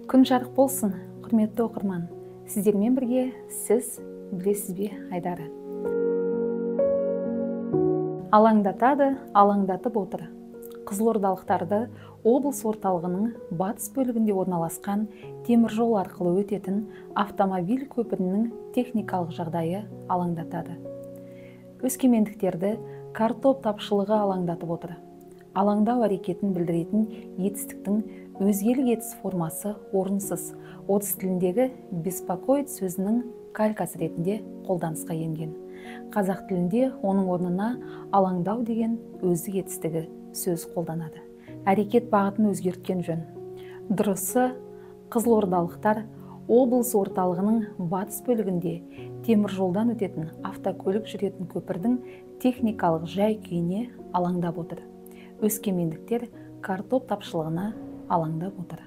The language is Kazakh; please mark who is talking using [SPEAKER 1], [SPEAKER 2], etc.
[SPEAKER 1] Күн жарық болсын, құрметті оқырман. Сіздермен бірге сіз білесіз бе Айдары. Алаңдатады, алаңдатып отыр. Қызылордалықтарды облыс орталығының батыс бөлігінде орналасқан теміржол арқылы өтетін автомобиль көпірінің техникалық жағдайы алаңдатады. Өскемендіктерді картоп тапшылығы алаңдатып отыр. Алаңдау әрекетін білдіретін етістіктің өзгелік етіс формасы орынсыз. Орыс тіліндегі беспокоит сөзінің калькасы ретінде қолданысқа енген. Қазақ тілінде оның орнына алаңдау деген өздік етістігі сөз қолданады. Әрекет бағытын өзгерткен жөн. Дұрысы, қызылордалықтар облыс орталығының батыс бөлігінде теміржолдан өтетін автокөлік жүретін көпірдің техникалық жай-күйіне алаңдап отыр. Өскемендіктер картоп тапшылығына алаңдап отыр.